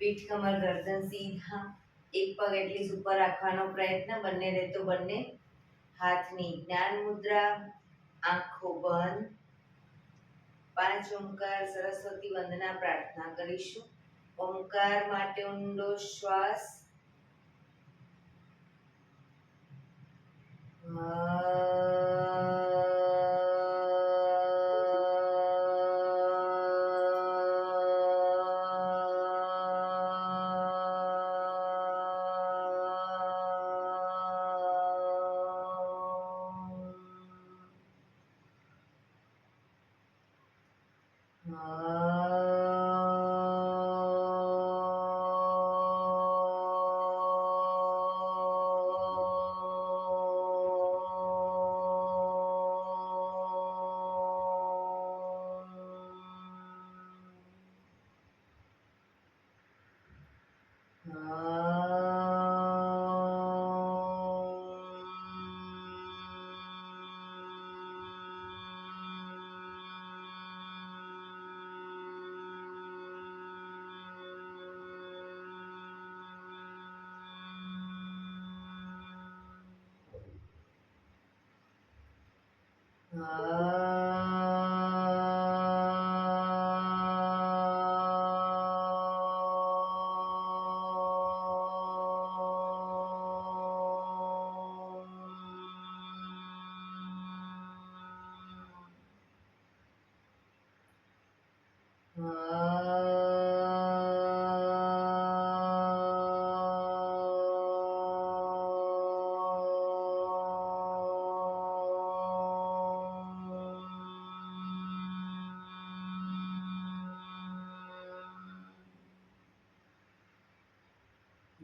પીઠ કમર ગરદન સીધા, એક પગ એટલી ઉપર રાખવાનો પ્રયત્ન, બંને રહેતો બંને હાથની જ્ઞાન મુદ્રા, આંખો બંધ. 5 ઓમકાર સરસ્વતી વંદના પ્રાર્થના કરીશું. ઓમકાર માટે ઊંડો શ્વાસ.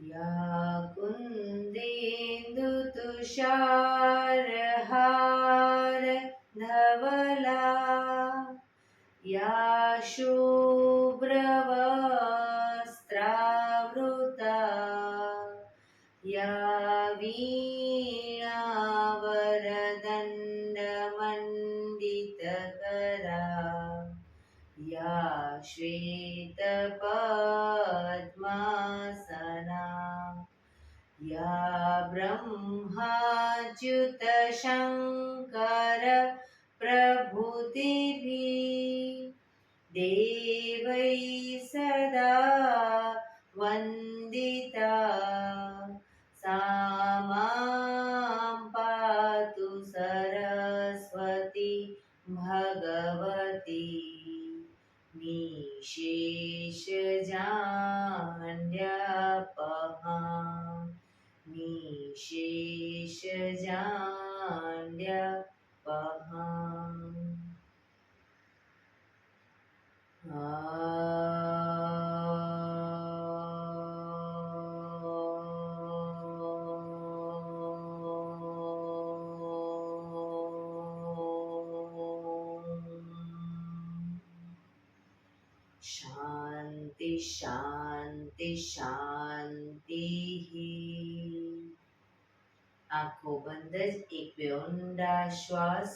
या कुन्देन्दु तुषारहार धवला, या शुभ्रवस्त्रावृता, या वीणावरदण्डमण्डितकरा, या श्वेतपद्मासना, या ब्रह्माच्युतशङ्कर प्रभृतिभिः देवैः सदा वन्दिता, सा मां पातु सरस्वती भगवती निशेषजाड्यापहा, निशेषजाड्यापहा. शांति शांति शांति. आंखों बंद જ એક બે ઊંડા શ્વાસ.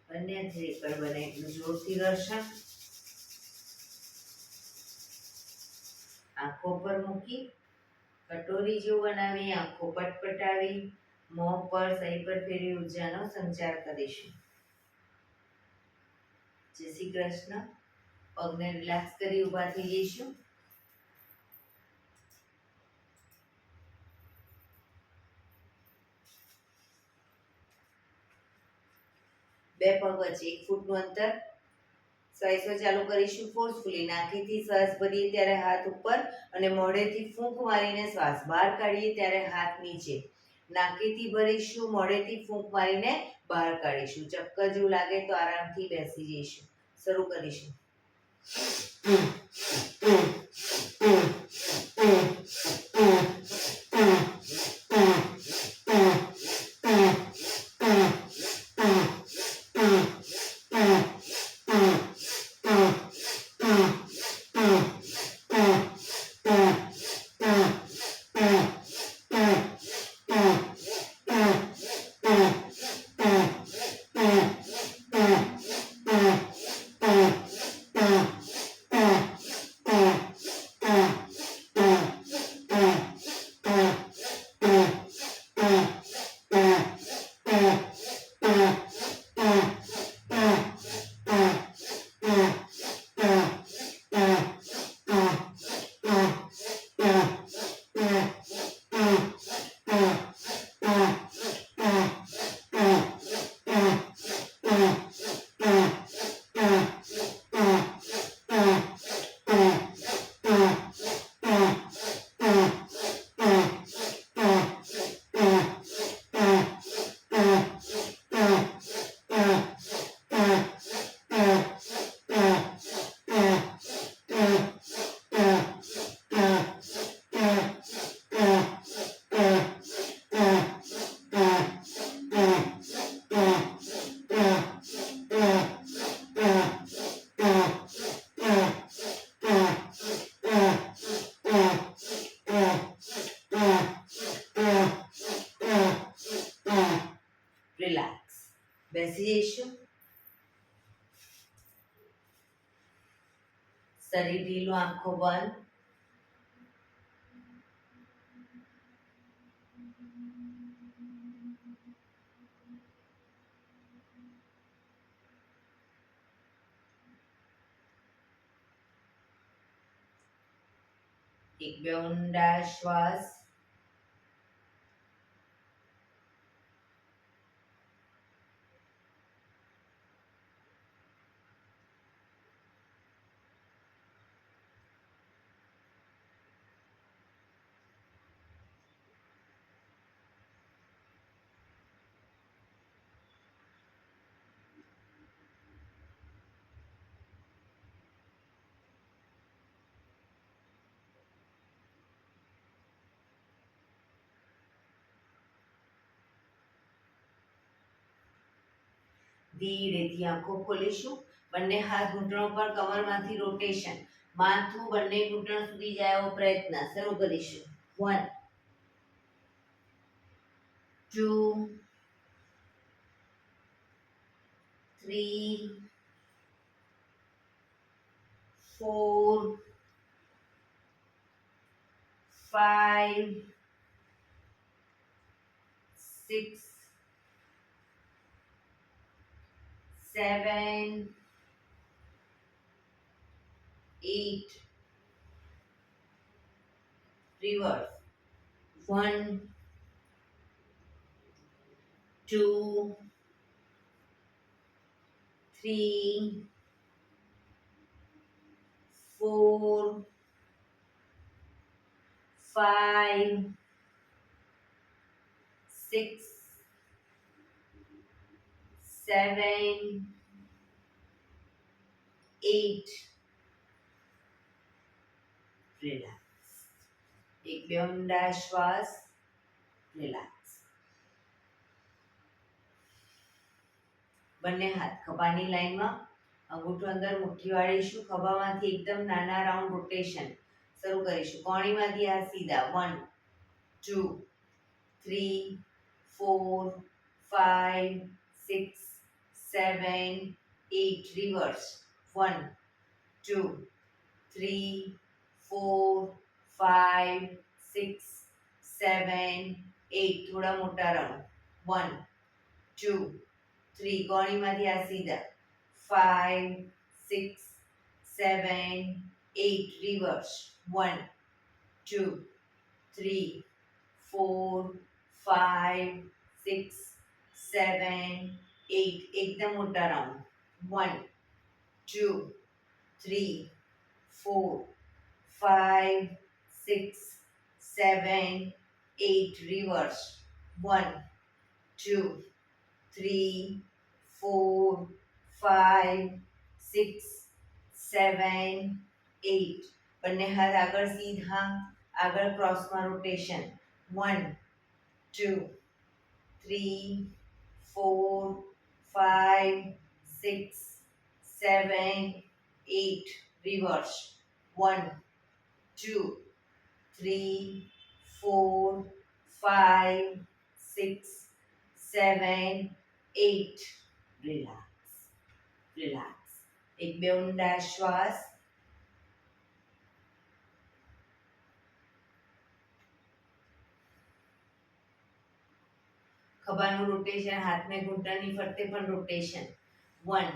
બંને રેકડ બને એટલું જોરથી ઘર્ષણ. આંખો પર મૂકી કટોરી જેવું બનાવી આંખો પટપટાવી મોં પર સહી પર ફેરવી ઉર્જાનો સંચાર કરીશું. જય શ્રી કૃષ્ણ. પગને રિલેક્સ કરી ઊભા થઈ જઈશું. બે પગ વચ્ચે 1 ફૂટનું અંતર. શ્વાસો ચાલુ કરીશું ફોર્સફુલી. નાકીથી શ્વાસ ભરીએ ત્યારે હાથ ઉપર અને મોઢેથી ફૂંક મારીને શ્વાસ બહાર કાઢીએ ત્યારે હાથ નીચે. નાકીથી ભરીશું, મોઢેથી ફૂંક મારીને બહાર કાઢીશું. ચક્કર જેવું લાગે તો આરામથી બેસી જઈશું. શરૂ કરીશું. લો આંખો બંધ. એક બે ઊંડા શ્વાસ. ધીરેથી આંખો ખોલીશું. બંને હાથ ઘૂંટણો પર, કમરમાંથી રોટેશન. માથું બંને ઘૂંટણ સુધી જાય એવો પ્રયત્ન. શરૂ કરીશું. 1 2 3 4 5 6 7 8 reverse 1 2 3 4 5 6 7 8 રિલેક્સ. એક બે ઊંડા શ્વાસ. રિલેક્સ. બંને હાથ ખભાની લાઈનમાં, અંગૂઠો અંદર મુઠ્ઠી વાળીશું. ખભામાંથી એકદમ નાના રાઉન્ડ રોટેશન. શરૂ કરીશું. કોણીમાંથી હાથ સીધા. 1 2 3 4 5 6 7 8 રિવર્સ 1 2 3 4 5 6 7 8 થોડા મોટા રાઉન્ડ 1 2 3 કોણીમાંથી આ સીધા 5 6 7 8 રિવર્સ 1 2 3 4 5 6 7 8 એકદમ મોટા રાઉન્ડ 1 2 3 4 5 6 7 8 રિવર્સ 1 2 3 4 5 6 7 8 બંને હાથ આગળ સીધા, આગળ ક્રોસમાં રોટેશન 1 2 3 4 5 6 7 8 reverse 1 2 3 4 5 6 7 8 રિલેક્સ. રિલેક્સ. એક બે ઊંડા શ્વાસ. ખભાનું રોટેશન, હાથને ઘૂંટણની ફરતે પણ રોટેશન 1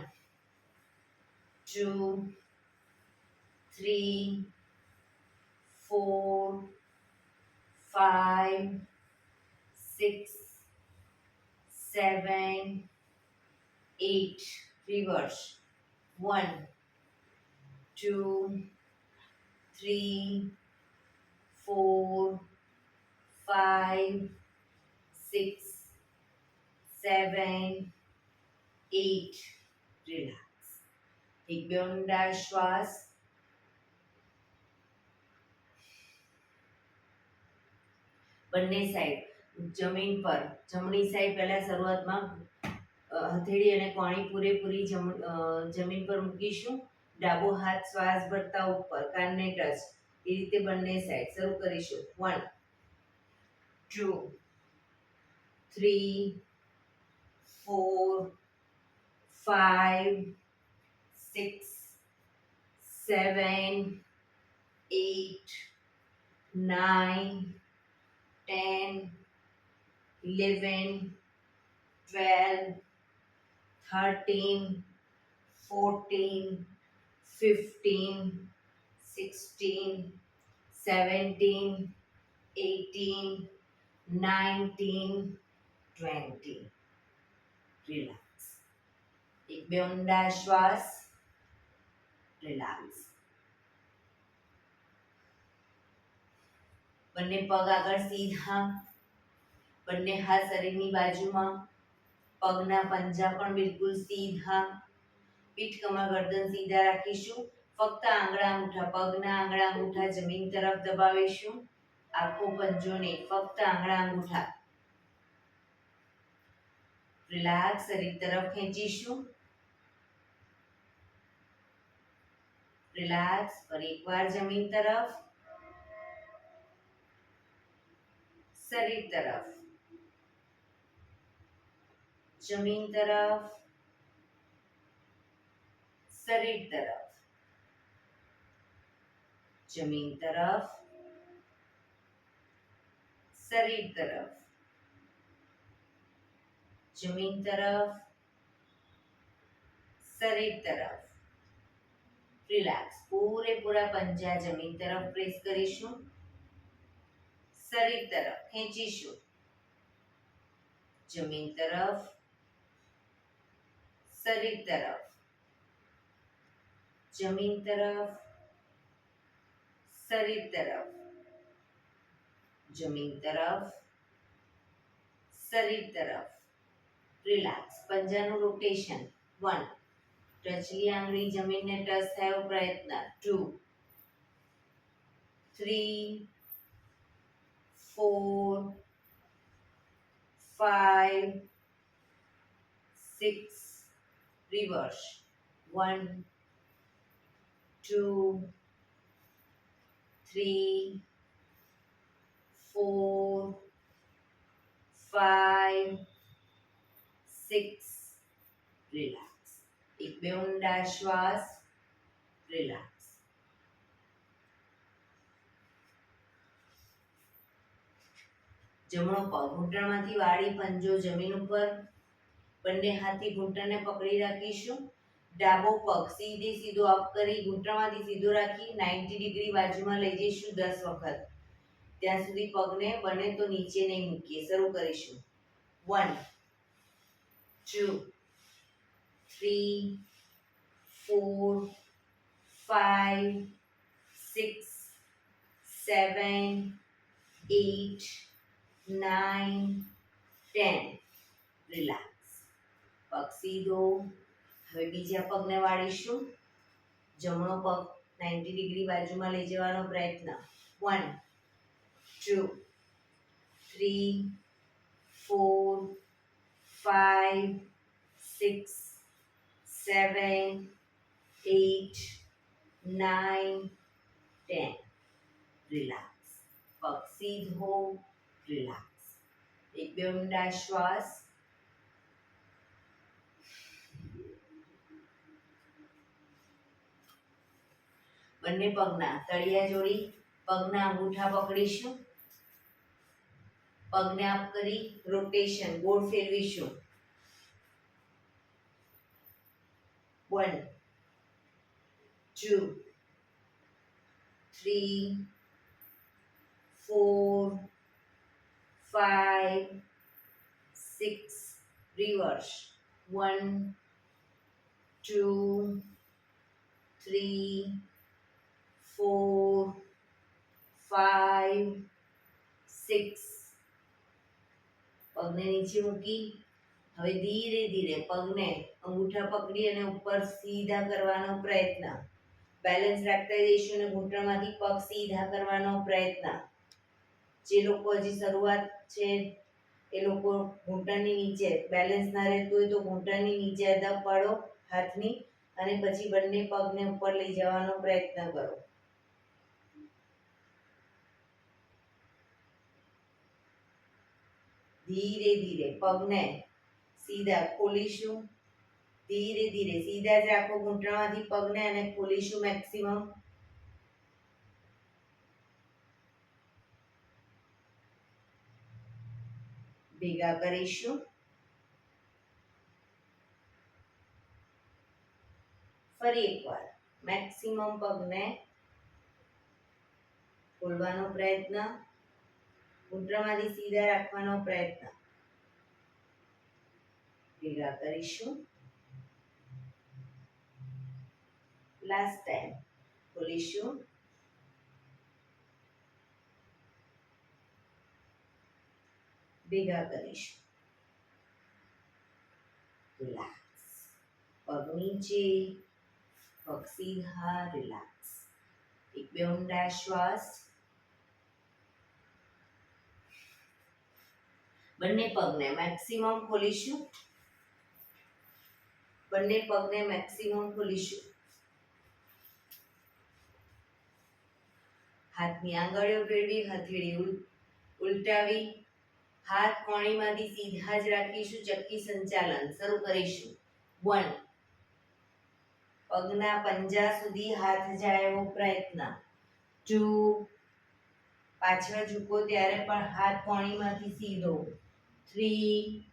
2 3 4 5 6 7 8 reverse 1 2 3 4 5 6 7 8 રિલેક્સ. એક બે ઊંડા શ્વાસ. બંને સાઈડ જમીન પર, જમણી સાઈડ પહેલા શરૂઆતમાં હથેળી અને કોણી પૂરેપૂરી જમીન પર મૂકીશું. ડાબો હાથ શ્વાસ ભરતા ઉપર, કાનને ટચ. એ રીતે બંને સાઈડ શરૂ કરીશું 1 2 3 4 5 6 7 8, 9, 10, 11, 12, 13, 14, 15, 16, 17, 18, 19, 20. રિલેક્સ. એક બે ઊંડા શ્વાસ. રિલેક્સ. બંને પગ આગળ સીધા, બંને હાથ શરીરની બાજુમાં, પગના પંજા પણ બિલકુલ સીધા, પીઠ કમર ગરદન સીધા રાખીશું. ફક્ત આંગળા અંગૂઠા, પગના આંગળા અંગૂઠા જમીન તરફ દબાવીશું. આખો પંજો નહીં, ફક્ત આંગળા અંગૂઠા. રિલેક્સ. શરીર તરફ ખેંચીશું. રિલેક્સ. ફરી એકવાર જમીન તરફ, શરીર તરફ, જમીન તરફ, શરીર તરફ, જમીન તરફ, શરીર તરફ, જમીન તરફ, શરીર તરફ. રિલેક્સ. પૂરેપૂરા પંજા જમીન તરફ પ્રેસ કરીશું. શરીર તરફ ખેંચીશું. જમીન તરફ, શરીર તરફ, જમીન તરફ, શરીર તરફ, જમીન તરફ, શરીર તરફ. રિલેક્સ. પંજાનું રોટેશન. 1, ટચલી આંગળી જમીનને ટચ થાય એવો પ્રયત્ન. 2, 3, 4, 5, 6. રિવર્સ. 1, 2, 3, 4, 5, 6. રિલેક્સ. એક બે ઊંડા શ્વાસ. રિલેક્સ. જમણો પગ ઘૂંટણમાંથી વાળી પંજો જમીન ઉપર, બંને હાથથી ઘૂંટણને પકડી રાખીશું. ડાબો પગ સીધો અપ કરી ઘૂંટણમાંથી સીધો રાખી 90 ડિગ્રી બાજુમાં લઈ જઈશું 10 વખત. ત્યાં સુધી પગને બને તો નીચે નહીં મૂકીએ. શરૂ કરીશું. 1, 2, 3, 4, 5, 6, 7, 8, 9, 10. રિલેક્સ. પગ સીધો. હવે બીજા પગને વાળીશું. જમણો પગ 90 ડિગ્રી બાજુમાં લઈ જવાનો પ્રયત્ન. 1, 2, 3, 4, 5, 6, 7, 8, 9, 10. રિલેક્સ. પગ સીધો. રિલેક્સ. એક બે ઊંડા શ્વાસ. બંને પગના તળિયા જોડી પગના અંગૂઠા પકડીશું. પગને અપ કરી રોટેશન ગોળ ફેરવીશું. 1, 2, 3, 4, 5, 6. રિવર્સ. 1, 2, 3, 4, 5, 6. પગને નીચે મૂકી હવે ધીરે ધીરે પગને અંગૂઠા પકડી અને ઉપર સીધા કરવાનો પ્રયત્ન. બેલેન્સ રાખતા જઈશું અને ઘૂંટણમાંથી પગ સીધા કરવાનો પ્રયત્ન. જે લોકો હજી શરૂઆત છે એ લોકો ઘૂંટણની નીચે બેલેન્સ ના રહેતું હોય તો ઘૂંટણની નીચે અદબ પાડો હાથની અને પછી બંને પગને ઉપર લઈ જવાનો પ્રયત્ન કરો. ધીરે ધીરે પગને સીધા ખોલીશું. ધીરે ધીરે સીધા જ રાખો ઘૂંટણમાંથી પગને અને ખોલીશું મેક્સિમમ. ભેગા કરીશું. ફરી એકવાર મેક્સિમમ પગને ખોલવાનો પ્રયત્ન, ઘૂંટણમાંથી સીધા રાખવાનો પ્રયત્ન. ભેગા કરીશું. લાસ્ટ ટાઈમ ખોલીશું. ભેગા કરીશું. રિલેક્સ. પગ નીચે, પગ સીધા, રિલેક્સ. એક બે ઊંડા શ્વાસ. બંને પગને મેક્સિમમ ખોલીશું. બંને પગને મેક્સિમમ ખોલીશું. હાથની આંગળીઓ ફેરવી, હથેળી ઉલટાવી, હાથ કોણીમાંથી સીધા જ રાખીશું. ચક્કી સંચાલન શરૂ કરીશું. 1, પગના પંજા સુધી હાથ જાય એવો પ્રયત્ન. 2, પાછળ ઝૂકો ત્યારે પણ હાથ કોણીમાંથી સીધો. 3,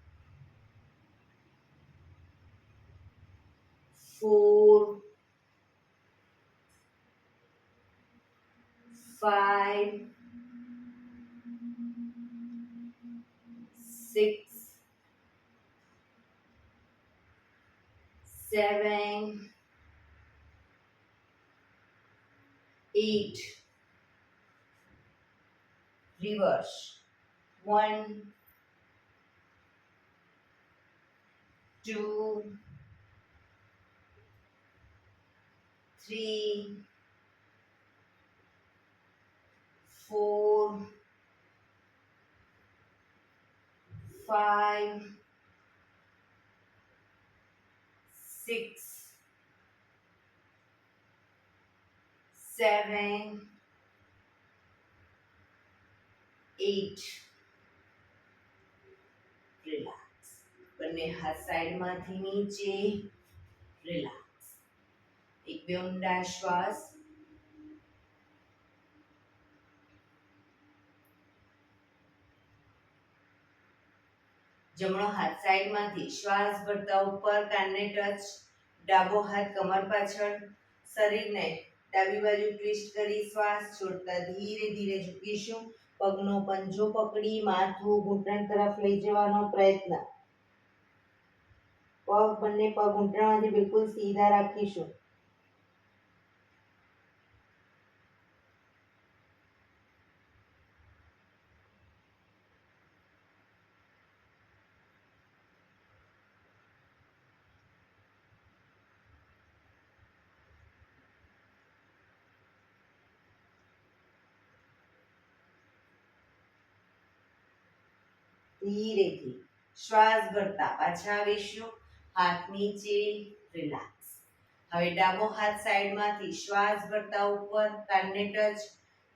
4, 5, 6, 7, 8. Reverse. 1, 2, 3, 4, 5, 6, 7, 8. રિલેક્સ. બંને હાથ સાઈડમાંથી નીચે. રિલેક્સ. એક બે ઊંડા શ્વાસ. જમણો હાથ સાઈડમાંથી શ્વાસ ભરતા ઉપર, કાનને ટચ. ડાબો હાથ કમર પાછળ. શરીરને ડાબી બાજુ ટ્વિસ્ટ કરી શ્વાસ છોડતા ધીરે ધીરે ઝૂકીશું. પગનો પંજો પકડી માથું ઘૂંટણ તરફ લઈ જવાનો પ્રયત્ન. બંને પગ ઘૂંટણમાંથી બિલકુલ સીધા રાખીશું. ધીરેથી શ્વાસ ભરતા પાછા આવીશું. હાથ નીચે. રિલેક્સ. હવે ડાબો હાથ સાઈડમાંથી શ્વાસ ભરતા ઉપર, કાનને ટચ.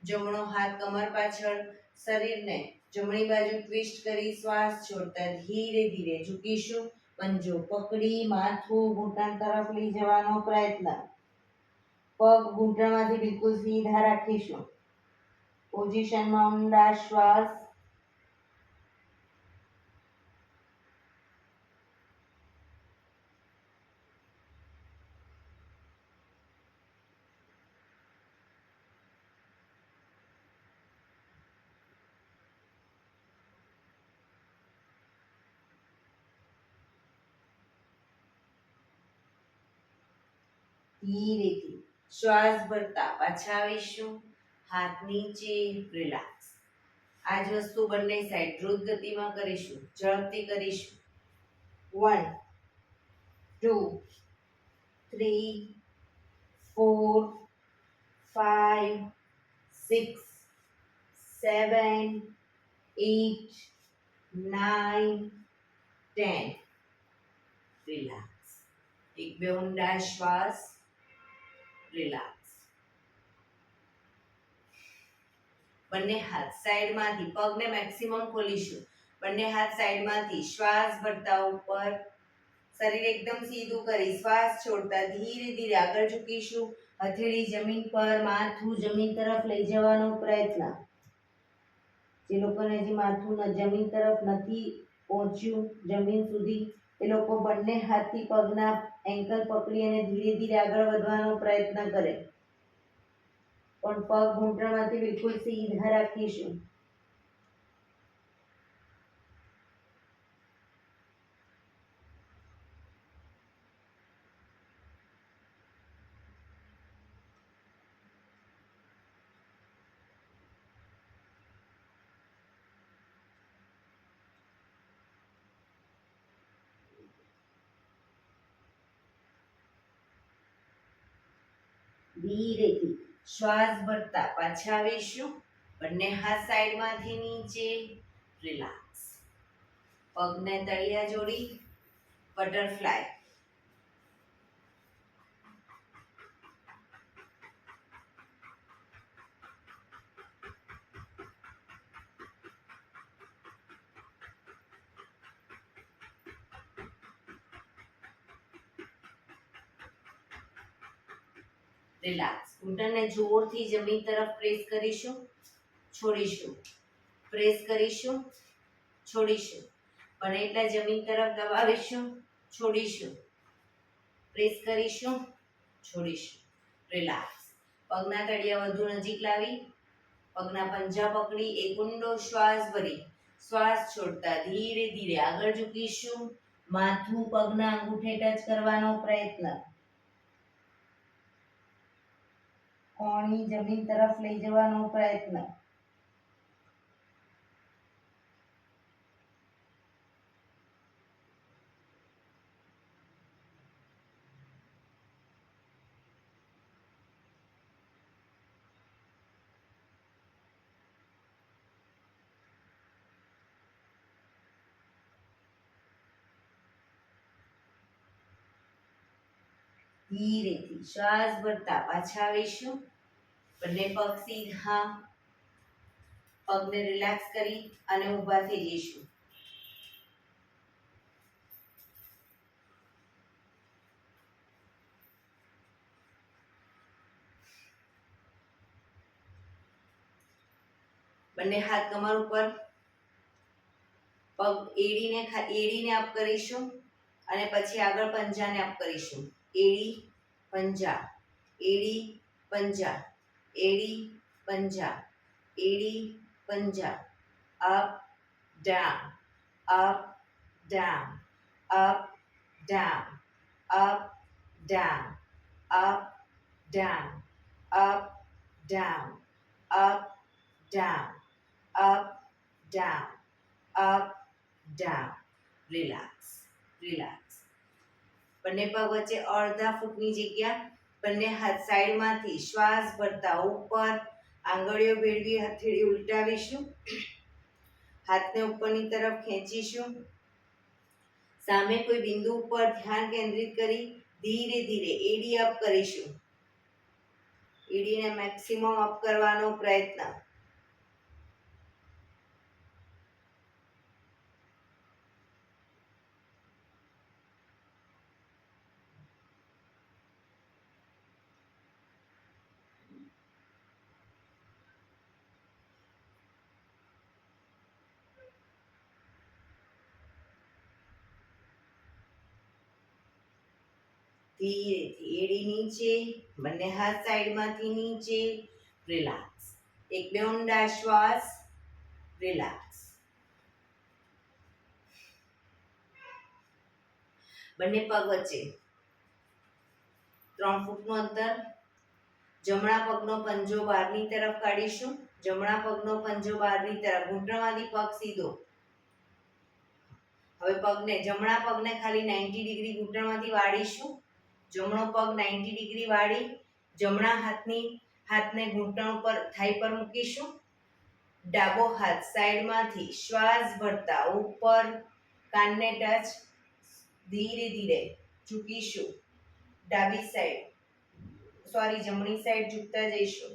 જમણો હાથ કમર પાછળ. શરીરને જમણી બાજુ ટ્વિસ્ટ કરી શ્વાસ છોડતા ધીરે ધીરે ઝૂકીશું. પંજો પકડી માથું ઘૂંટણ તરફ લઈ જવાનો પ્રયત્ન. પગ ઘૂંટણમાંથી બિલકુલ સીધા રાખીશું. પોઝિશનમાં ઊંડા શ્વાસ. ધીરેથી શ્વાસ ભરતા પાછા આવીશું. હાથ નીચે. રિલેક્સ. આ જ વસ્તુ બંને સાઈડ દ્રુત ગતિમાં કરીશું. ઝડપથી કરીશું. 1, 2, 3, 4, 5, 6, 7, 8, 9, 10. રિલેક્સ. એક બે ઊંડા શ્વાસ. રિલેક્સ. બંને હાથ સાઈડમાંથી પગને મેક્સિમમ ખોલીશું. બંને હાથ સાઈડમાંથી શ્વાસ ભરતા ઉપર. શરીર એકદમ સીધું કરી શ્વાસ છોડતા ધીરે ધીરે આગળ ઝૂકીશું. હથેળી જમીન પર, માથું જમીન તરફ લઈ જવાનો પ્રયત્ન. જે લોકોને હજી માથું જમીન તરફ નથી પહોંચ્યું જમીન સુધી, એ લોકો બંને હાથથી પગના એન્કલ પકડી અને ધીરે ધીરે આગળ વધવાનો પ્રયત્ન કરે, પણ પગ ઘૂંટણમાંથી બિલકુલ સીધા રાખીશું. ધીરેથી શ્વાસ ભરતા પાછા આવીશું. બંને હાથ સાઈડમાંથી નીચે, રિલેક્સ. પગને તળિયા જોડી, બટરફ્લાય. રિલેક્સ. ઘૂંટણને જોરથી જમીન તરફ પ્રેસ કરીશું, છોડીશું. પ્રેસ કરીશું, છોડીશું. પણ એટલા જમીન તરફ દબાવીશું, છોડીશું. પ્રેસ કરીશું, છોડીશું. રિલેક્સ. પગના તળિયા વધુ નજીક લાવી, પગના પંજા પકડી એક ઊંડો શ્વાસ ભરી શ્વાસ છોડતા ધીરે ધીરે આગળ ઝૂકીશું. માથું પગના અંગૂઠે ટચ કરવાનો પ્રયત્ન. કોણી જમીન તરફ લઈ જવાનો પ્રયત્ન. ધીરેથી શ્વાસ ભરતા પાછા આવીશું. બંને પગ સીધા, પગને રિલેક્સ કરી અને ઊભા થઈ જઈશું. બંને હાથ કમર ઉપર, પગ એડીને અપ કરીશું અને પછી આગળ પંજાને અપ કરીશું. એડી પંજા, એડી પંજા, એડી પંજા, એડી પંજા. Up down, up down, up down, up down, up down, up down, up down, up down, up down. Relax, relax. બંને પગ વચ્ચે અડધા ફૂટની જગ્યા. બંને હાથ સાઈડમાંથી શ્વાસ ભરતા ઉપર, આંગળીઓ ભેળવી હથેળી ઉલટાવીશું. હાથને ઉપરની તરફ ખેંચીશું. સામે કોઈ બિંદુ ઉપર ધ્યાન કેન્દ્રિત કરી ધીરે ધીરે એડી અપ કરીશું. એડીને મેક્સિમમ અપ કરવાનો પ્રયત્ન. ધીરેથી એડી નીચે, બંને હાથ સાઈડમાંથી નીચે. રિલેક્સ. એક બે ઊંડા શ્વાસ. રિલેક્સ. બંને પગ વચ્ચે 3 ફૂટનું અંતર. જમણા પગનો પંજો બહારની તરફ કાઢીશું. જમણા પગનો પંજો બહારની તરફ, ઘૂંટણમાંથી પગ સીધો. હવે જમણા પગને ખાલી 90 ડિગ્રી ઘૂંટણમાંથી વાળીશું. જમણો પગ 90 ડિગ્રી વાળી જમણા હાથને ઘૂંટણ ઉપર થાઈ પર મૂકીશું. ડાબો હાથ સાઈડમાંથી શ્વાસ ભરતા ઉપર, કાનને ટચ. ધીરે ધીરે ઝૂકીશું. જમણી સાઈડ ઝૂકતા જઈશું.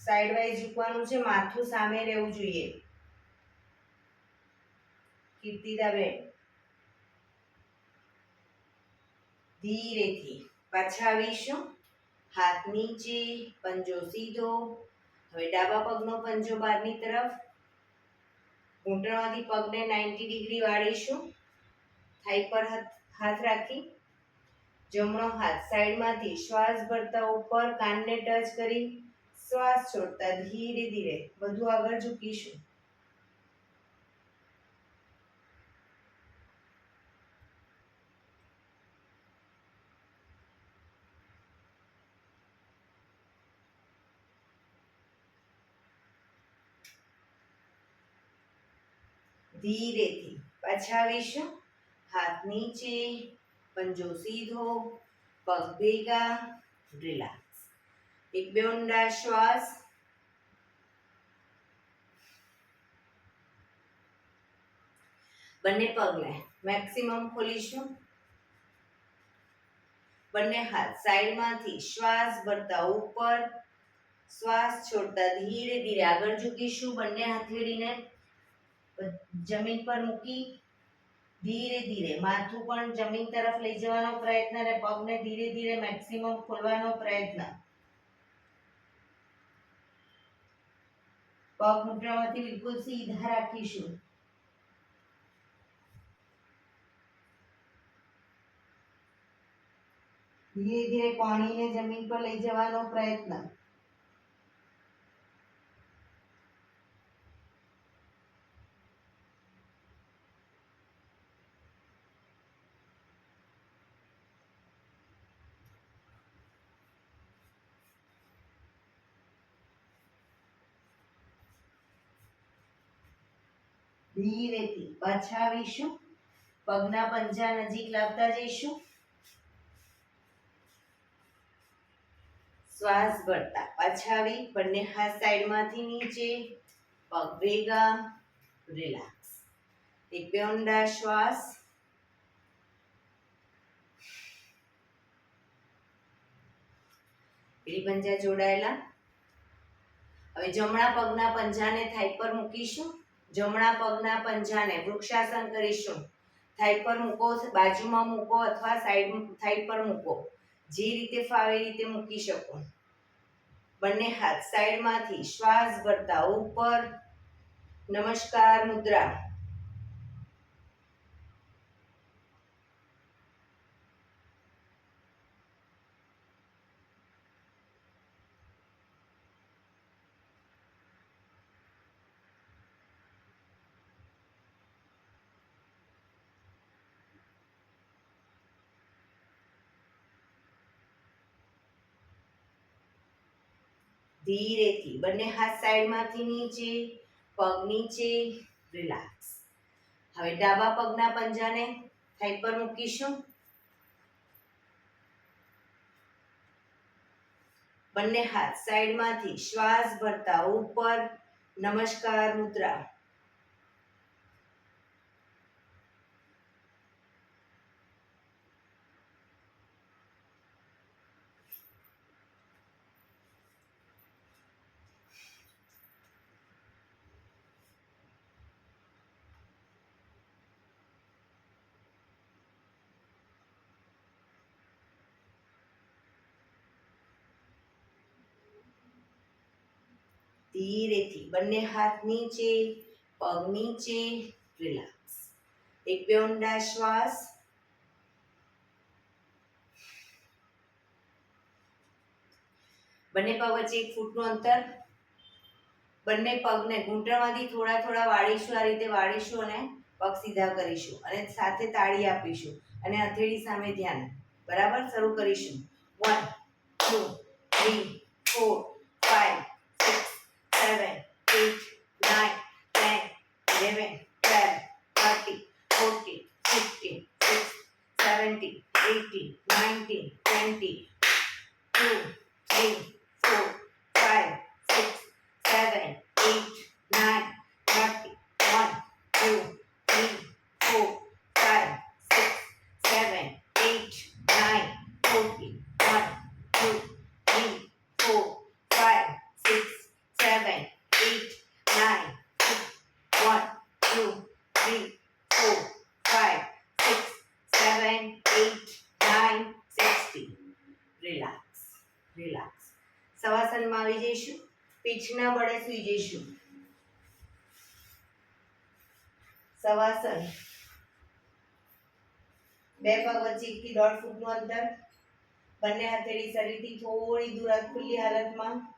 સાઈડ વાઇઝ ઝૂકવાનું છે, માથું સામે રહેવું જોઈએ. કીર્તિદાબેન ધીરેથી પાછા આવીશું. હાથ નીચે, પંજો સીધો. હવે ડાબા પગનો પંજો બહારની તરફ. ઘૂંટણમાંથી પગને 90 ડિગ્રી વાળીશું. થાઈ પર હાથ રાખી. જમણો હાથ સાઈડમાંથી શ્વાસ ભરતા ઉપર કાનને ટચ કરી શ્વાસ છોડતા ધીરે ધીરે વધુ આગળ ઝૂકીશું. ધીરેથી પાછા આવીશું. હાથ નીચે, પંજો સીધો, પગ ભેગા, રિલેક્સ. એક બે ઊંડા શ્વાસ. બંને પગને મેક્સિમમ ખોલીશું. બંને હાથ સાઈડમાંથી શ્વાસ ભરતા ઉપર, શ્વાસ છોડતા ધીરે ધીરે આગળ ઝૂકીશું. બંને હથેળીને જમીન પર મૂકી ધીરે ધીરે માથું પણ જમીન તરફ લઈ જવાનો પ્રયત્ન અને પગને ધીરે ધીરે મેક્સિમમ ખોલવાનો પ્રયત્ન. પગ ઘૂંટણમાંથી બિલકુલ સીધા રાખીશું. ધીરે ધીરે કોણીને જમીન પર લઈ જવાનો પ્રયત્ન. ધીરેથી પાછા આવીશું. પગના પંજા નજીક લાવતા જઈશું. શ્વાસ ભરતા પાછા આવી. બંને હાથ સાઈડમાંથી નીચે, પગ ભેગા, રિલેક્સ. એક બે ઊંડા શ્વાસ. પેલી પંજા જોડાયેલા. હવે જમણા પગના પંજાને થાઈ પર મૂકીશું. જમણા પગના પંજાને વૃક્ષાસન કરીશું. થાઈ પર મૂકો, બાજુમાં મૂકો અથવા સાઈડ થાઈ પર મૂકો. જે રીતે ફાવે એ રીતે મૂકી શકો. બંને હાથ સાઈડમાંથી શ્વાસ ભરતા ઉપર, નમસ્કાર મુદ્રા. ધીરેથી બંને હાથ સાઈડમાંથી નીચે, પગ નીચે, રિલેક્સ. હવે ડાબા પગના પંજાને થાઈ પર મૂકીશું. બંને હાથ સાઈડમાંથી શ્વાસ ભરતા ઉપર, નમસ્કાર મુદ્રા. ધીરેથી બંને હાથ નીચે, પગ નીચે, રિલેક્સ. એક બે ઊંડા શ્વાસ. બંને પગ વચ્ચે 1 ફૂટનું અંતર. બંને પગને ઘૂંટણમાંથી થોડા થોડા વાળીશું. આ રીતે વાળીશું અને પગ સીધા કરીશું અને સાથે તાળી આપીશું અને હથેળી સામે ધ્યાન. બરાબર, શરૂ કરીશું. 1 2 3 4 5 6 7 8 9 10 11 12 13 14 15 16 17 18 19 20 2 3 4 5 6 7 8 9 30 1 2 3 4 5 6 7 8 9 40 1 2 3 4 5 6 7 8 9 1 2 3 4 5 6 7 8 9 60. Relax, relax. શવાસનમાં આવી જઈશું. પીઠના બળે સૂઈ જઈશું. શવાસન. બે પગ વચ્ચે 1 થી 1.5 ફૂટનું અંતર. બંને હથેળી શરીરથી થોડી દૂર ખુલ્લી હાલતમાં.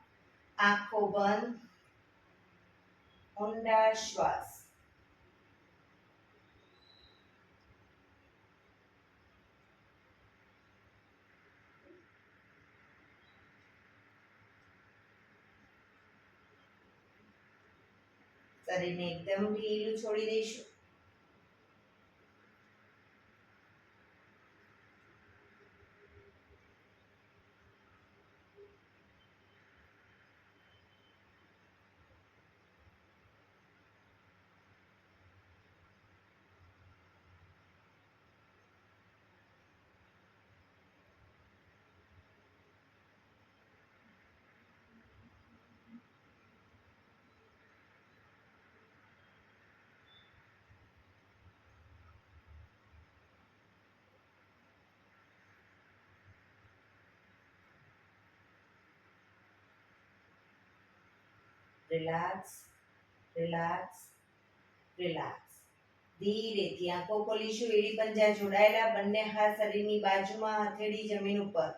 આંખો બંધ. ઊંડા શ્વાસ. શરીરને એકદમ ઢીલું છોડી દઈશું. Relax, relax, relax. ધીરેથી આંખો ખોલીશું. એડી પંજા જોડાયેલા. બંને હાથ શરીરની બાજુમાં. હથેળી જમીન ઉપર.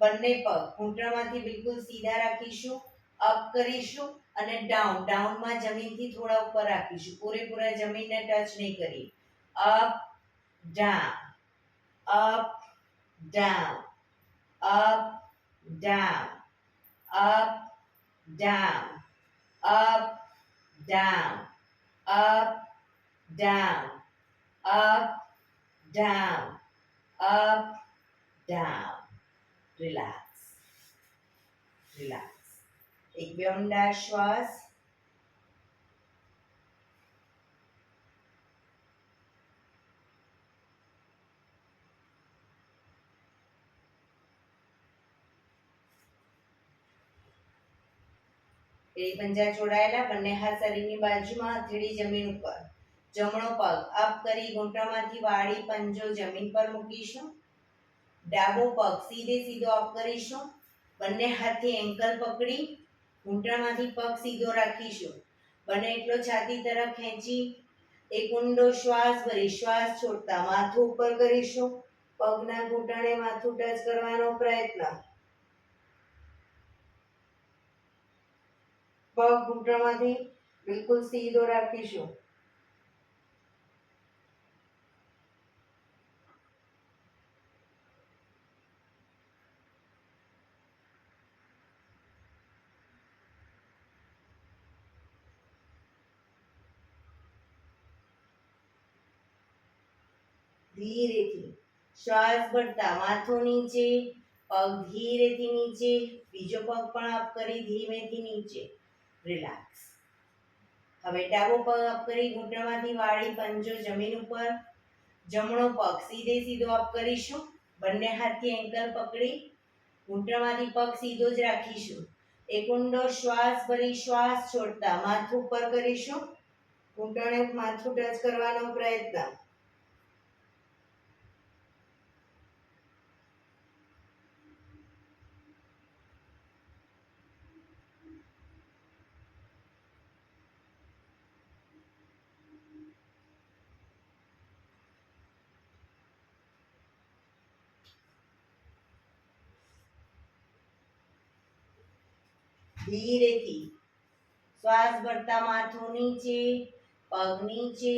બંને પગ ઘૂંટણમાંથી બિલકુલ સીધા રાખીશું. અપ કરીશું અને ડાઉન. ડાઉનમાં જમીનથી થોડા ઉપર રાખીશું. પૂરેપૂરા જમીનને ટચ નહીં કરી. Up down, up down, up down, up down, up, down, up, down, up, down, up, down. Relax, relax. એક બે ઊંડા શ્વાસ. એડી પંજા જોડાયેલા. બંને હાથ શરીરની બાજુમાં. હથેળી જમીન ઉપર. જમણો પગ અપ કરી ઘૂંટણમાંથી વાળી પંજો જમીન પર મૂકીશું. ડાબો પગ સીધે સીધો અપ કરીશું. બંને હાથથી એન્કલ પકડી ઘૂંટણમાંથી પગ સીધો રાખીશું. બને એટલો છાતી તરફ ખેંચી એક ઊંડો શ્વાસ ભરી શ્વાસ છોડતા માથું ઉપર કરીશું. પગના ઘૂંટણે માથું ટચ કરવાનો પ્રયત્ન. પગ ઘૂંટણમાંથી બિલકુલ સીધો રાખીશું. ધીરેથી શ્વાસ ભરતા માથું નીચે. પગ ધીરેથી નીચે. બીજો પગ પણ અપ કરી ધીમેથી નીચે. રિલેક્સ. હવે ડાબો પગ અપ કરી ઘૂંટણમાંથી વાળી પંજો જમીન ઉપર. જમણો પગ સીધે સીધો અપ કરીશું. બંને હાથથી એન્કલ પકડી ઘૂંટણમાંથી પગ સીધો જ રાખીશું. એક ઊંડો શ્વાસ ભરી શ્વાસ છોડતા માથું ઉપર કરીશું. ઘૂંટણે માથું ટચ કરવાનો પ્રયત્ન. ધીરેથી શ્વાસ ભરતા માથું નીચે. પગ નીચે.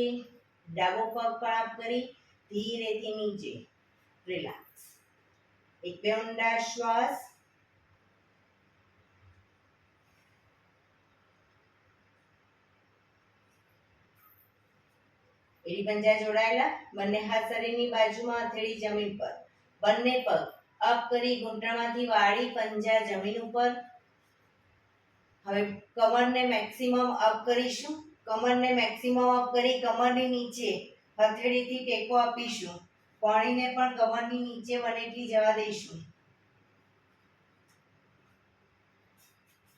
ડાબો પગ પણ અપ કરી ધીરેથી નીચે. રિલેક્સ. એક બે ઊંડા શ્વાસ. એડી પંજા જોડાયેલા. બંને હાથ શરીરની બાજુમાં. હથેળી જમીન પર. બંને પગ અપ કરી ઘૂંટણમાંથી વાળી પંજા જમીન ઉપર. હવે કમરને મેક્સિમમ અપ કરીશું. કમરને મેક્સિમમ અપ કરી કમરની નીચે હથેળીથી ટેકો આપીશું. કોણીને પણ કમરની નીચે બને એટલી જવા દઈશું.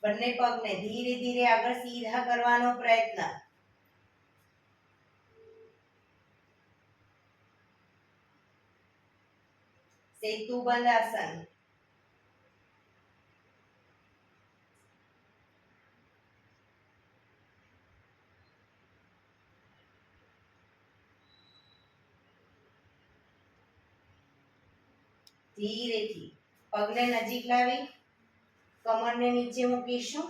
બંને પગને ધીરે ધીરે આગળ સીધા કરવાનો પ્રયત્ન. સેતુ બંધ આસન. ધીરેથી પગને નજીક લાવી કમરને નીચે મૂકીશું,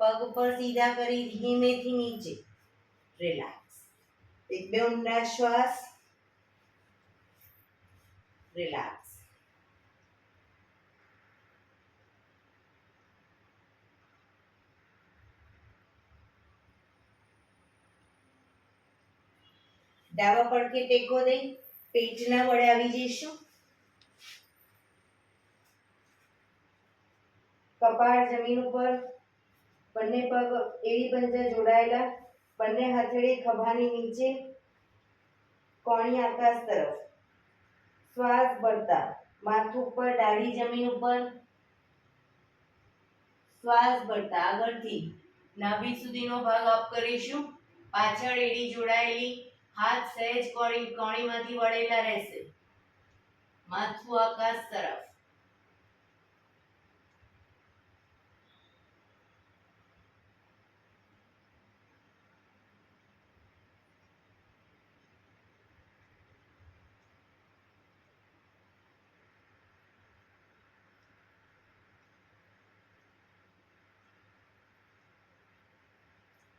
પગ પર સીધા કરી ધીમેથી નીચે. રિલેક્સ. એક બે ઊંડા શ્વાસ. રિલેક્સ. ડાબા પડખે ટેકો દઈ પેટના વડે આવી જઈશું. કપાળ જમીન ઉપર, બંને પગ એડી પંજા જોડાયેલા, બંને હથેળી ખભાની નીચે, કોણી આકાશ તરફ. શ્વાસ ભરતા માથું ઉપર, દાઢી જમીન ઉપર. શ્વાસ ભરતા આગળથી નાભી સુધીનો ભાગ અપ કરીશું. પાછળ એડી જોડાયેલી, હાથ સહેજ કોણીમાંથી વળેલા રહેશે. માથું આકાશ તરફ.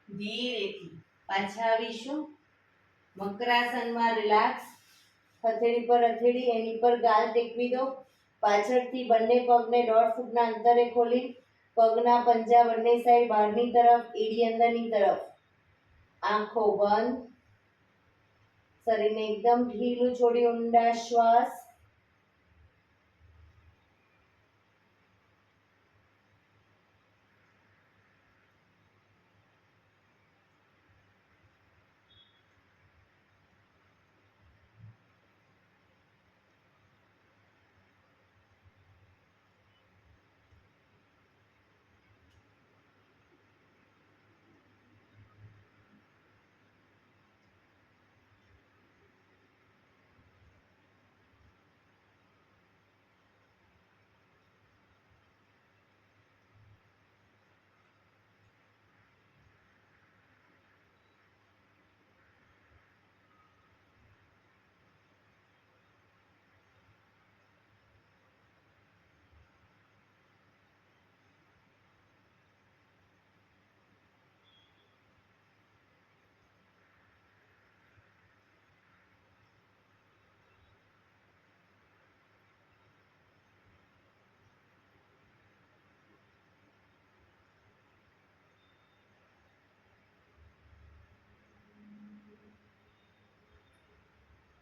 ધીરેથી પાછા આવીશું. મકરાસનમાં રિલેક્સ. હથેળી પર હથેળી, એની પર ગાલ ટેકવી દો. પાછળથી બંને પગને 1.5 ફૂટના અંતરે ખોલી પગના પંજા બંને સાઈડ બહારની તરફ, એડી અંદરની તરફ. આંખો બંધ. શરીરને એકદમ ઢીલું છોડી ઊંડા શ્વાસ.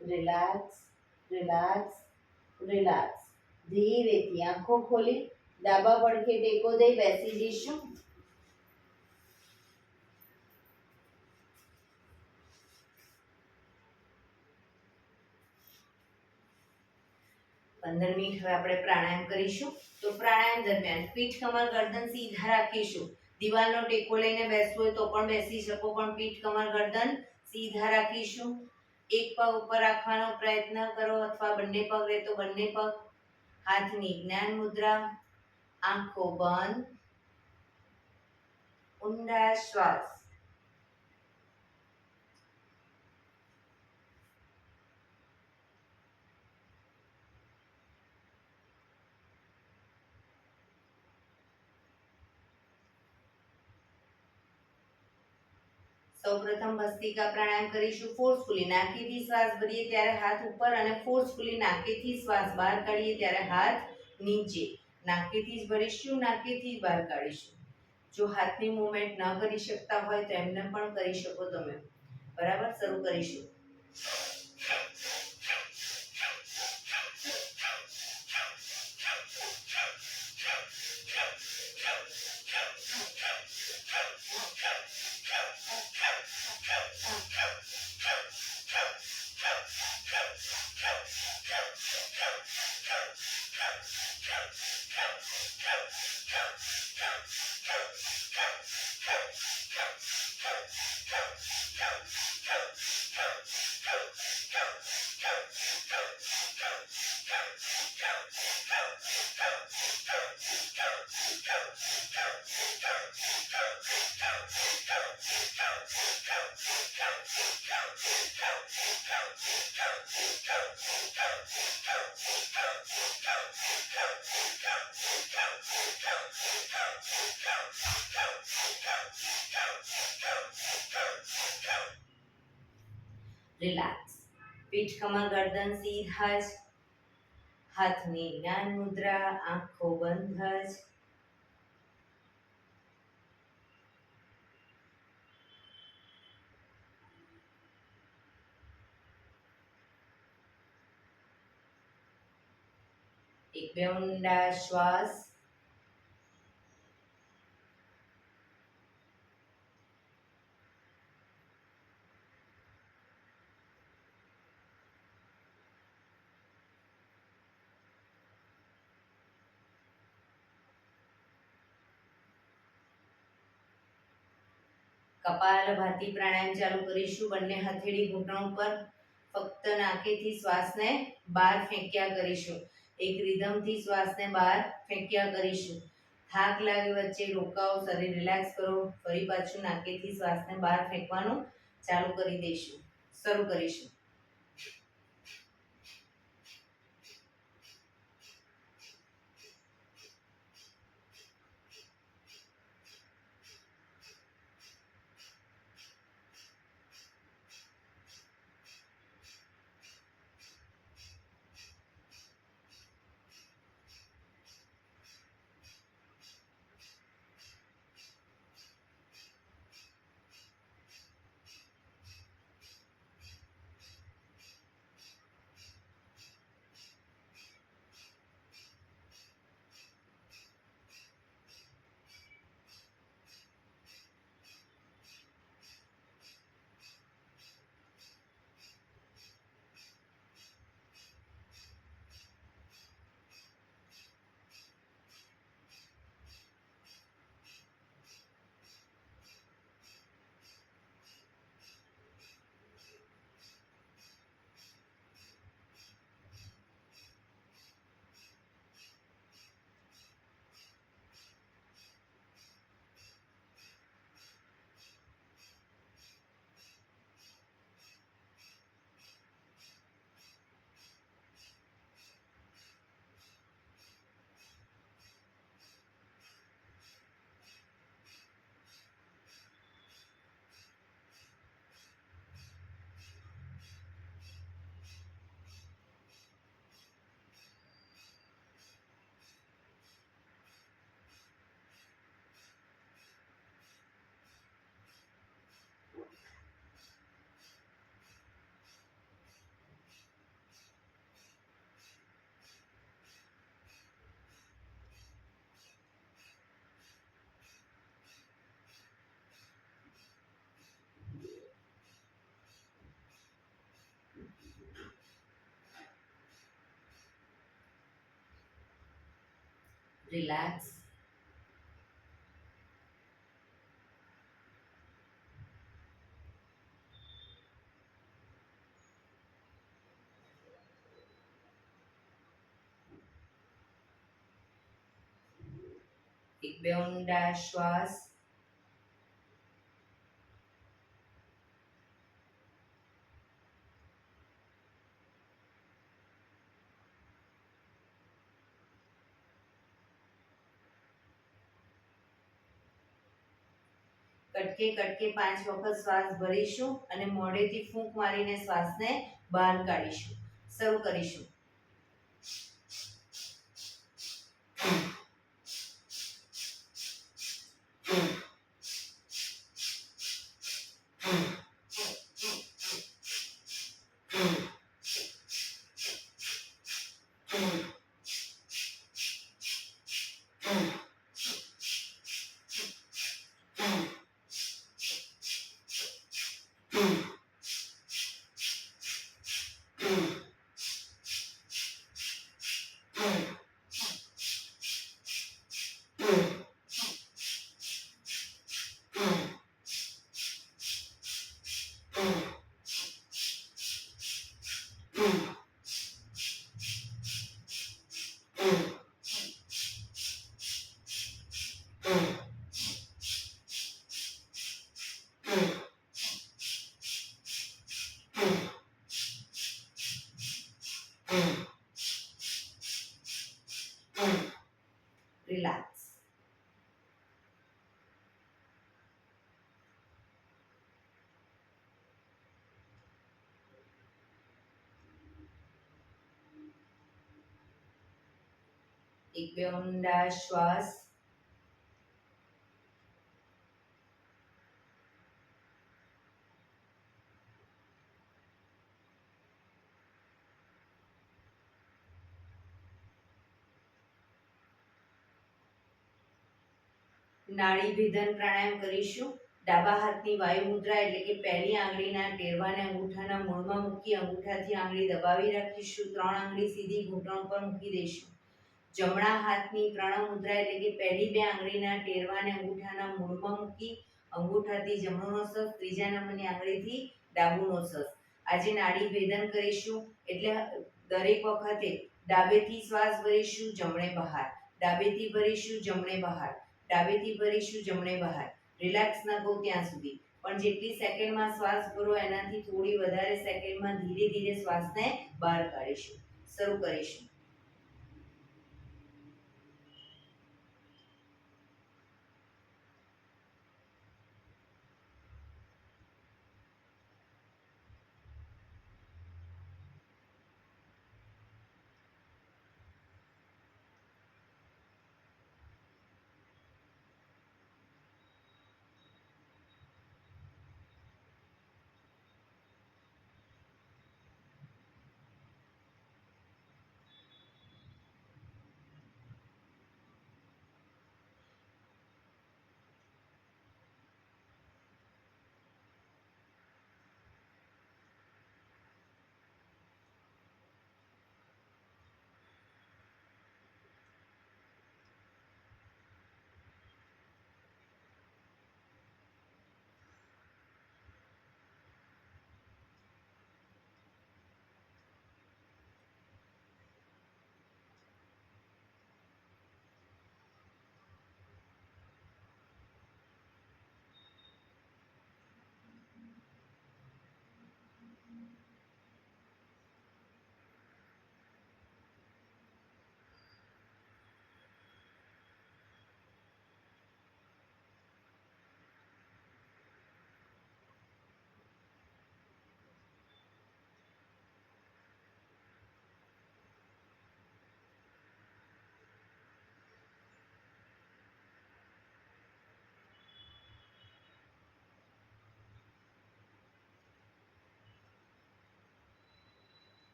Relax, relax, relax. ધીરેથી આંખો ખોલી ડાબા પડખે ટેકો દઈ બેસી જઈશું. 15 મિનિટ હવે આપણે પ્રાણાયામ કરીશું. તો પ્રાણાયામ દરમિયાન પીઠ, કમર, ગરદન સીધા રાખીશું. દિવાલનો ટેકો લઈને બેસવું હોય તો પણ બેસી શકો, પણ પીઠ, કમર, ગરદન સીધા રાખીશું. એક પગ ઉપર રાખવાનો પ્રયત્ન કરો, અથવા બંને પગ રહે તો બંને પગ. હાથની જ્ઞાન મુદ્રા. આંખો બંધ. ઊંડા શ્વાસ. સૌપ્રથમ ભસ્ત્રિકા પ્રાણાયામ કરીશું. ફોર્સફુલી નાકેથી શ્વાસ ભરીએ ત્યારે હાથ ઉપર, અને ફોર્સફુલી નાકેથી શ્વાસ બહાર કાઢીએ ત્યારે હાથ નીચે. નાકેથી જ ભરીશું, નાકેથી જ બહાર કાઢીશું. જો હાથની મૂવમેન્ટ ન કરી શકતા હોય તો એમને પણ કરી શકો તમે. બરાબર, શરૂ કરીશું. પીઠ કમર ગરદન સીધા જ, હાથની જ્ઞાન મુદ્રા, આંખો બંધ જ. એક બે ઊંડા શ્વાસ. કપાલભાતિ પ્રાણાયામ ચાલુ કરીશું. બંને હથેળી ઘૂંટણ ઉપર, ફક્ત નાકેથી શ્વાસને બહાર ફેંક્યા કરીશું. એક રિધમથી શ્વાસને બહાર ફેંક્યા કરીશું. થાક લાગે વચ્ચે રોકાઓ, શરીર રિલેક્સ કરો. ફરી પાછું નાકેથી શ્વાસને બહાર ફેંકવાનું ચાલુ કરી દઈશું. શરૂ કરીશું. રિલેક્સ. એક બે ઊંડા શ્વાસ. કટકે કટકે 5 વખત શ્વાસ ભરીશું અને મોઢેથી ફૂંક મારીને શ્વાસને બહાર કાઢીશું. શરૂ કરીશું. રિલેક્સ. એક બે ઊંડા શ્વાસ. નાડી ભેદન પ્રાણાયામ કરીશું. ડાબા હાથની વાયુ મુદ્રા એટલે કે પહેલી આંગળીના ટેરવાને અંગૂઠાના મૂળમાં મૂકી અંગૂઠાથી આંગળી દબાવી રાખીશું. 3 આંગળી સીધી ઘૂંટણ પર મૂકી દઈશું. જમણા હાથની પ્રણવ મુદ્રા એટલે કે પહેલી 2 આંગળીના ટેરવાને અંગૂઠાના મૂળમાં મૂકી અંગૂઠાથી જમણો નોસસ, ત્રીજા નંબરની આંગળીથી ડાબુ નોસસ. આજે નાડી ભેદન કરીશું એટલે દરેક વખતે ડાબેથી શ્વાસ ભરીશું, જમણે બહાર, ડાબેથી ભરીશું, જમણે બહાર, ડાબેથી ભરીશું, જમણે બહાર. રિલેક્સ ન થો ત્યાં સુધી, પણ જેટલી સેકન્ડમાં શ્વાસ ભરો એનાથી થોડી વધારે સેકન્ડમાં ધીરે ધીરે શ્વાસને બહાર કાઢીશું. શરૂ કરીશું.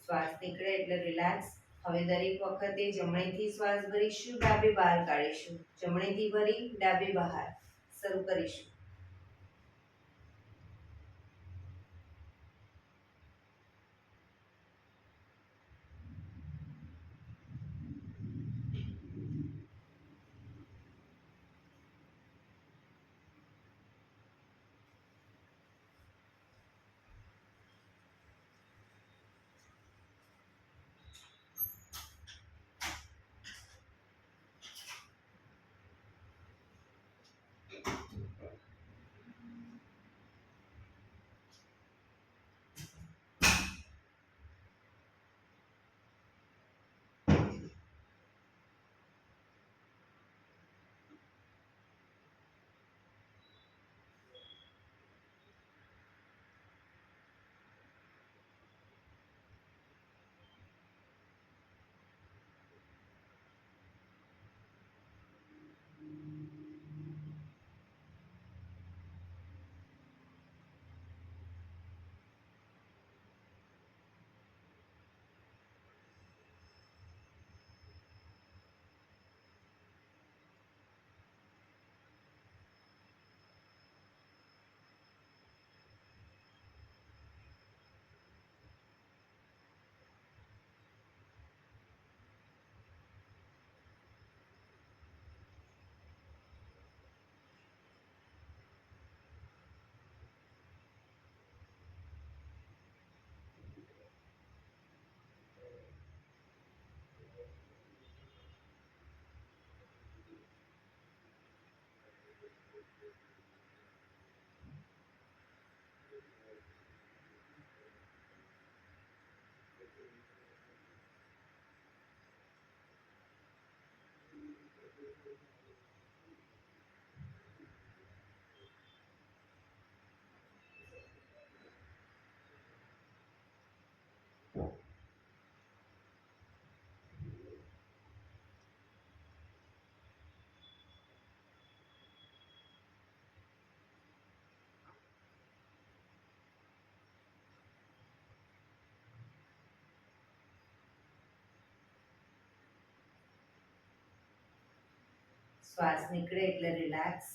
શ્વાસ નીકળે એટલે રિલેક્સ. હવે દરેક વખતે જમણેથી શ્વાસ ભરીશું, ડાબે બહાર કાઢીશું, જમણેથી ભરી ડાબે બહાર. શરૂ કરીશું. શ્વાસ નીકળે એટલે રિલેક્સ.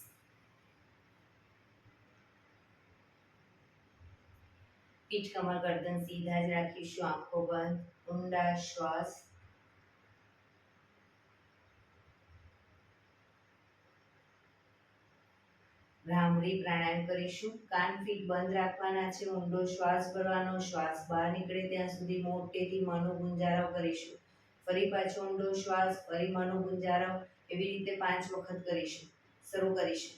પીઠ કમર ગરદન સીધા જ રાખીશું. આંખો બંધ. ઊંડા શ્વાસ. ભ્રામરી પ્રાણાયામ કરીશું. કાન ફીટ બંધ રાખવાના છે. ઊંડો શ્વાસ ભરવાનો. શ્વાસ બહાર નીકળે ત્યાં સુધી મોટેથી મનો ગુંજારો કરીશું. ફરી પાછો ઊંડો શ્વાસ. ફરી મનો ગુંજારો. એવી રીતે 5 વખત કરીશું. શરૂ કરીશું.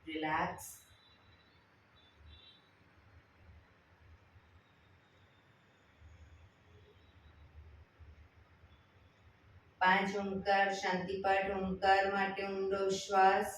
Relax. પાંચ ઓમકાર શાંતિપાઠ. ઓમકાર માટે ઊંડો શ્વાસ.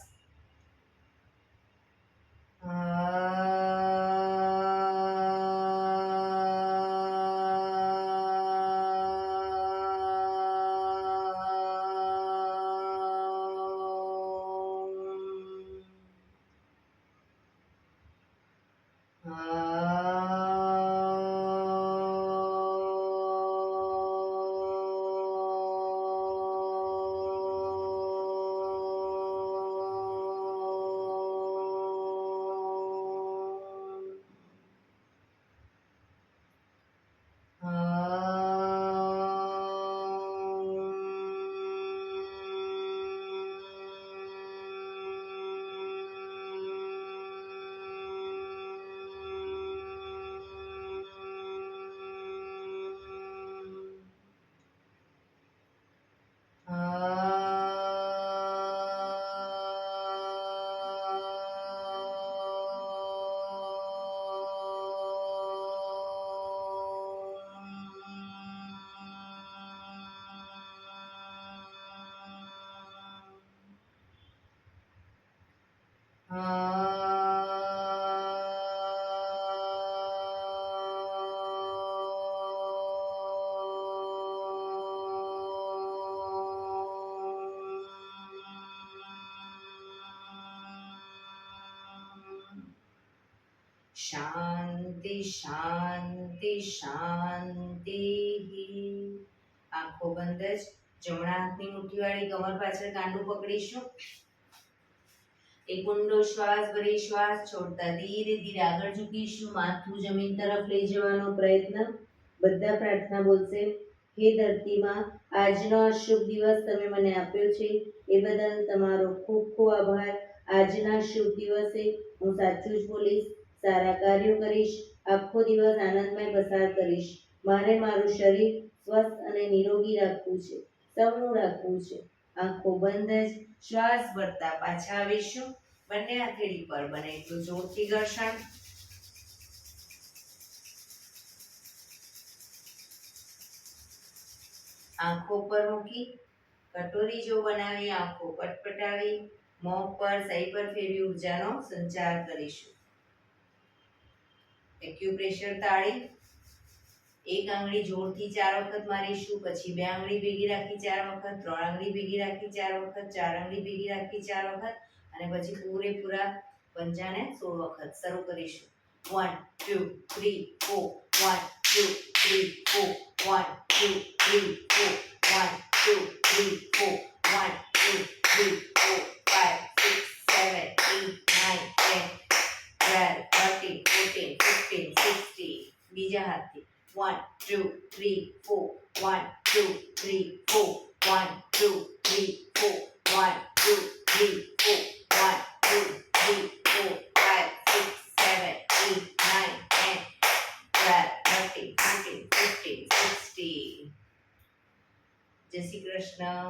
શાંતિ શાંતિ શાંતિ. આંખો બંધ જ. જમણા હાથની મુઠ્ઠીવાળી કમર પાછળ કાંડું પકડીશું. એક ઊંડો શ્વાસ ભરી શ્વાસ છોડતા ધીરે ધીરે આગળ ઝૂકીશું. માથું જમીન તરફ લઈ જવાનો પ્રયત્ન. બધા પ્રાર્થના બોલશે. હે ધરતીમાં, આજનો આ શુભ દિવસ તમે મને આપ્યો છે એ બદલ તમારો ખૂબ ખૂબ આભાર. આજના શુભ દિવસે હું સાચું જ બોલીશ, સારા કાર્યો કરીશ, આખો દિવસ આનંદમય પસાર કરીશ. મારે મારું શરીર સ્વસ્થ અને નિરોગી રાખવું છે, સૌનું રાખવું છે. આંખો બંધ જ શ્વાસ ભરતા પાછા આવીશું. બંને હથેળી પર બને એટલું જોરથી ઘર્ષણ. આંખો પર મૂકી કટોરી જો બનાવી આંખો પટપટાવી મોં પર સહી પર ફેરવી ઉર્જાનો સંચાર કરીશું. એક્યુપ્રેશર તાળી. એક આંગળી જોરથી 4 વખત મારીશું, પછી 2 આંગળી ભેગી રાખી 4 વખત, 3 આંગળી ભેગી રાખી 4 વખત, 4 આંગળી ભેગી રાખી 4 વખત અને પછી પૂરેપૂરા પંજાને 16 વખત શરૂ કરીશું. 1 2 3 4 1 2 3 4 1 2 3 4 1 2 3 4 1 2 3 4 5 6 7 8 9 10 12 13 14 15 16. બીજા હાથથી 1 2 3 4 1 2 3 4 1 2 3 4 1 2 3 4 1 2 3 4 5 6 7 8 9 10 12 13 14 15 16. જય શ્રી કૃષ્ણ.